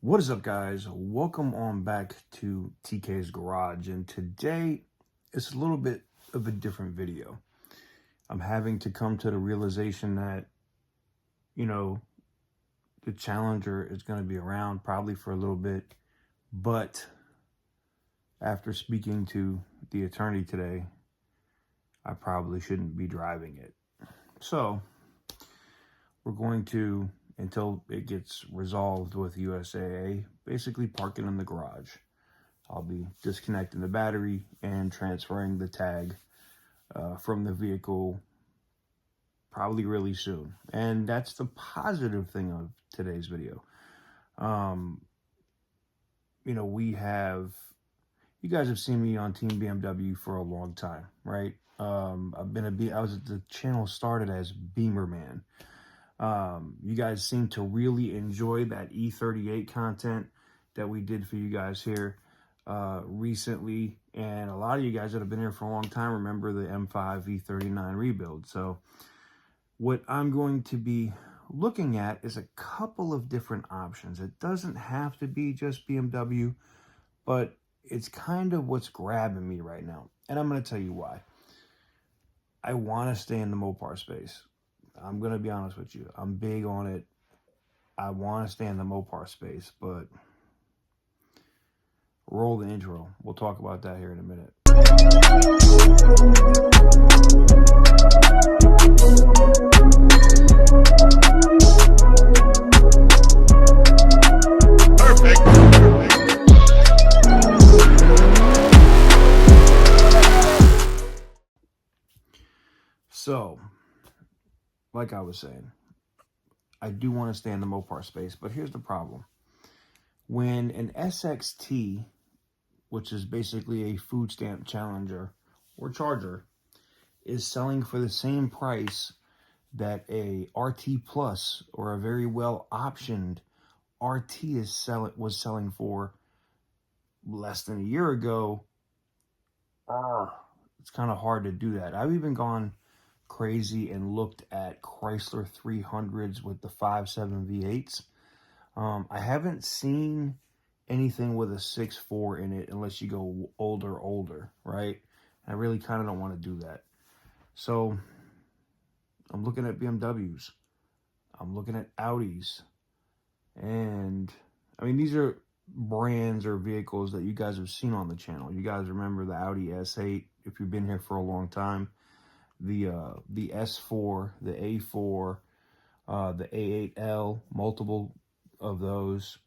What is up, guys? Welcome on back to TK's Garage, and today it's a little bit of a different video. I'm having to come to the realization that, the Challenger is going to be around probably for a little bit, but after speaking to the attorney today, I probably shouldn't be driving it. So we're going to, until it gets resolved with USAA, basically park it in the garage. I'll be disconnecting the battery and transferring the tag from the vehicle probably really soon. And that's the positive thing of today's video. You guys have seen me on Team BMW for a long time, right? I was at the channel started as Beamer Man. You guys seem to really enjoy that E38 content that we did for you guys here recently, and a lot of you guys that have been here for a long time remember the M5 E39 rebuild. So what I'm going to be looking at is a couple of different options. It doesn't have to be just BMW, but it's kind of what's grabbing me right now, and I'm going to tell you why. I want to stay in the Mopar space. I'm going to be honest with you. I'm big on it. I want to stay in the Mopar space, but roll the intro. We'll talk about that here in a minute. So, like I was saying, I do want to stay in the Mopar space, but here's the problem. When an SXT, which is basically a food stamp Challenger or Charger, is selling for the same price that a RT Plus or a very well optioned RT was selling for less than a year ago, it's kind of hard to do that. I've even gone crazy and looked at Chrysler 300s with the 5.7 V8s. I haven't seen anything with a 6.4 in it unless you go older, right? I really kind of don't want to do that. So I'm looking at BMWs. I'm looking at Audis. And I mean, these are brands or vehicles that you guys have seen on the channel. You guys remember the Audi S8 if you've been here for a long time. The S4, the A4, the A8L, multiple of those.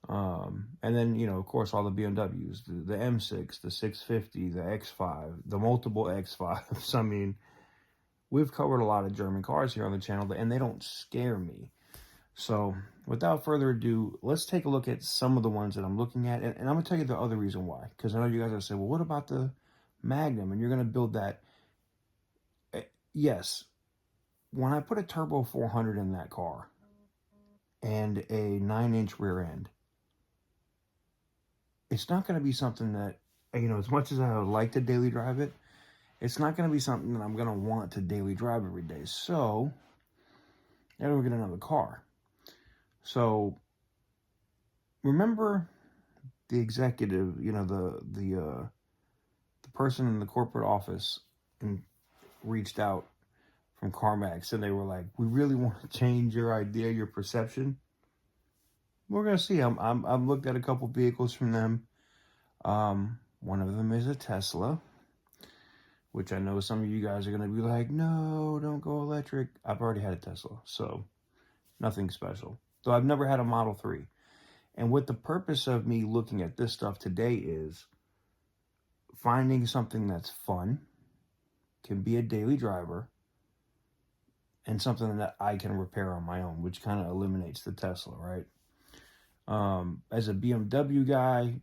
And then, of course, all the BMWs, the M6, the 650, the X5, the multiple X5s. I mean, we've covered a lot of German cars here on the channel, and they don't scare me. So without further ado, let's take a look at some of the ones that I'm looking at. And I'm going to tell you the other reason why. Because I know you guys are going to say, well, what about the Magnum? And you're going to build that. Yes, when I put a turbo 400 in that car and a 9-inch rear end, it's not going to be something that, as much as I would like to daily drive it, it's not going to be something that I'm going to want to daily drive every day. So, now we're getting another car. So, remember the executive, the person in the corporate office and reached out from CarMax, and they were like, we really want to change your idea, your perception. We're going to see. I've looked at a couple vehicles from them. One of them is a Tesla, which I know some of you guys are going to be like, no, don't go electric. I've already had a Tesla, so nothing special. Though I've never had a Model 3. And what the purpose of me looking at this stuff today is finding something that's fun, can be a daily driver, and something that I can repair on my own, which kind of eliminates the Tesla, right? As a BMW guy,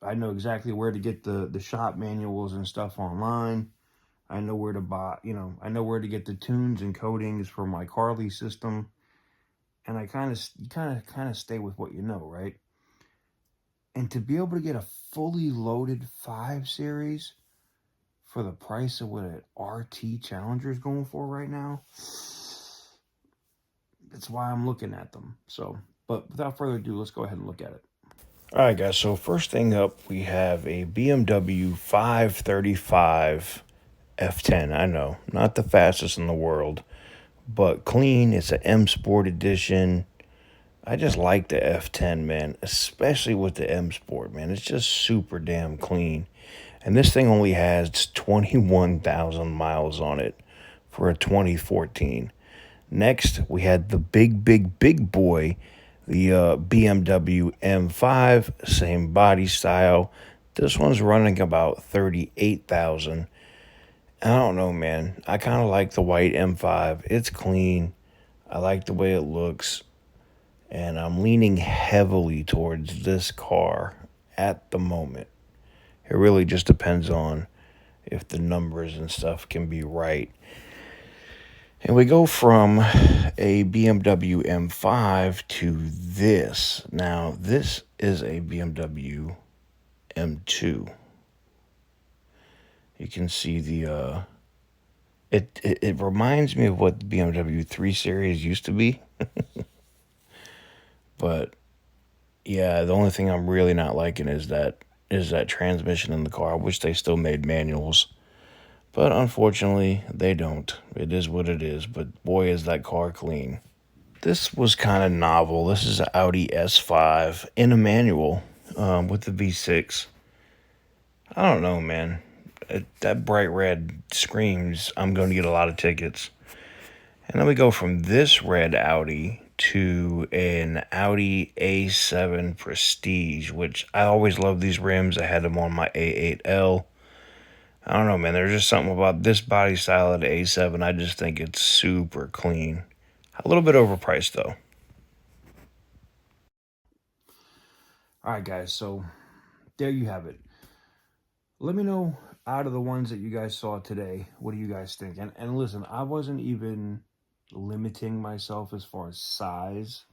I know exactly where to get the shop manuals and stuff online. I know where to buy, I know where to get the tunes and coatings for my Carly system. And I kind of stay with what you know, right? And to be able to get a fully loaded 5 Series for the price of what an RT Challenger is going for right now, that's why I'm looking at them. So But without further ado, let's go ahead and look at it. All right, guys. So first thing up, we have a BMW 535 F10. I know, not the fastest in the world, but clean. It's an M Sport edition. I just like the F10, man, especially with the M Sport, man. It's just super damn clean. And this thing only has 21,000 miles on it for a 2014. Next, we had the big boy, the BMW M5, same body style. This one's running about 38,000. I don't know, man. I kind of like the white M5. It's clean. I like the way it looks. And I'm leaning heavily towards this car at the moment. It really just depends on if the numbers and stuff can be right. And we go from a BMW M5 to this. Now, this is a BMW M2. You can see the it reminds me of what the BMW 3 Series used to be. But yeah, the only thing I'm really not liking is that transmission in the car. I wish they still made manuals. But unfortunately, they don't. It is what it is. But boy, is that car clean. This was kind of novel. This is an Audi S5 in a manual with the V6. I don't know, man. That bright red screams I'm going to get a lot of tickets. And then we go from this red Audi to an Audi A7 Prestige, which I always love these rims. I had them on my A8L. I don't know, man. There's just something about this body style of the A7. I just think it's super clean. A little bit overpriced, though. All right, guys. So there you have it. Let me know out of the ones that you guys saw today, what do you guys think? And listen, I wasn't even limiting myself as far as size.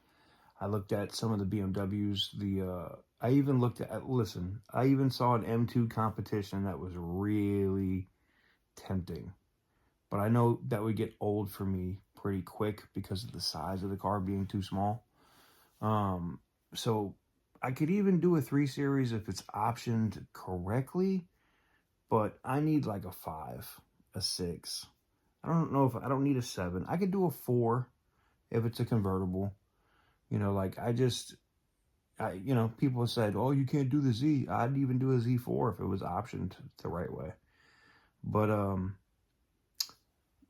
I looked at some of the BMWs. I even looked at, listen, I even saw an M2 competition that was really tempting. But I know that would get old for me pretty quick because of the size of the car being too small. So I could even do a 3 Series if it's optioned correctly, but I need like a 5, a 6. I don't need a 7. I could do a 4 if it's a convertible. You know, like people said, oh, you can't do the Z. I'd even do a Z4 if it was optioned the right way. But,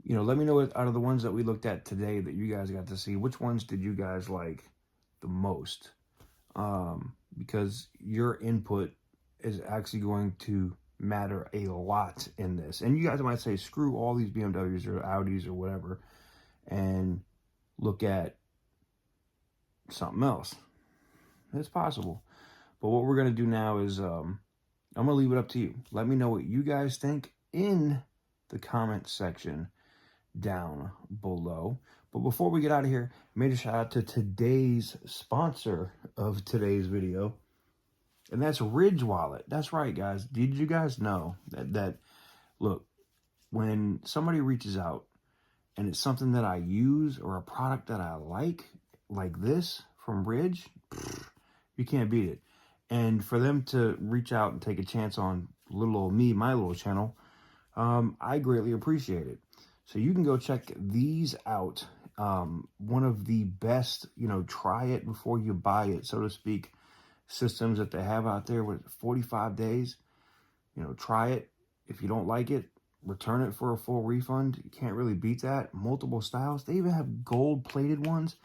let me know out of the ones that we looked at today that you guys got to see, which ones did you guys like the most? Because your input is actually going to matter a lot in this. And you guys might say, screw all these BMWs or Audis or whatever, and look at something else. It's possible. But what we're going to do now is I'm going to leave it up to you. Let me know what you guys think in the comment section down below. But before we get out of here, I made a shout out to today's sponsor of today's video, and that's Ridge Wallet. That's right, guys. Did you guys know that look, when somebody reaches out and it's something that I use or a product that I like this from Ridge, you can't beat it. And for them to reach out and take a chance on little old me, my little channel, I greatly appreciate it. So you can go check these out. One of the best, try it before you buy it, so to speak, systems that they have out there with 45 days. Try it. If you don't like it, return it for a full refund. You can't really beat that. Multiple styles. They even have gold plated ones.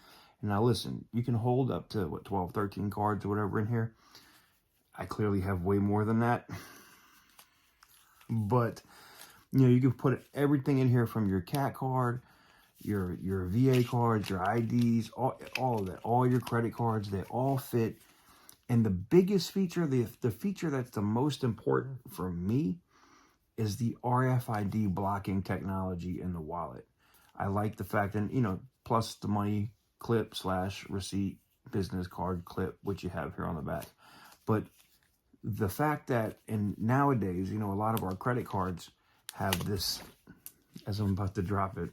And now listen, you can hold up to 12, 13 cards or whatever in here. I clearly have way more than that. But you can put everything in here from your CAT card, your VA cards, your IDs, all of that, all your credit cards, they all fit. And the biggest feature, the feature that's the most important for me, is the RFID blocking technology in the wallet. I like the fact, and plus the money clip / receipt business card clip, which you have here on the back. But the fact that, and nowadays, a lot of our credit cards have this, as I'm about to drop it,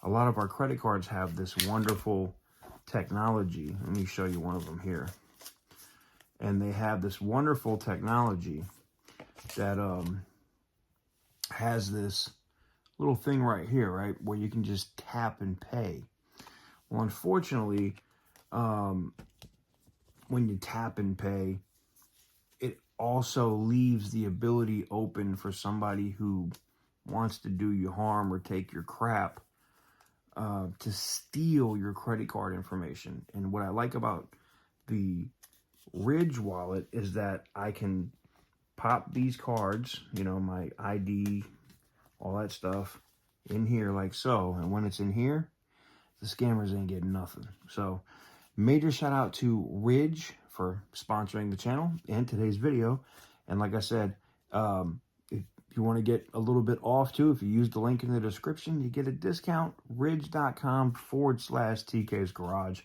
a lot of our credit cards have this wonderful technology. Let me show you one of them here. And they have this wonderful technology that has this little thing right here, right, where you can just tap and pay. Well, unfortunately, when you tap and pay, it also leaves the ability open for somebody who wants to do you harm or take your crap, to steal your credit card information. And what I like about the Ridge wallet is that I can pop these cards, you know, my ID, all that stuff, in here like so. And when it's in here, the scammers ain't getting nothing. So major shout out to Ridge for sponsoring the channel and today's video. And like I said, if you want to get a little bit off too, if you use the link in the description, you get a discount, ridge.com/TK's Garage.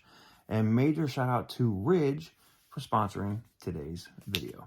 And major shout out to Ridge for sponsoring today's video.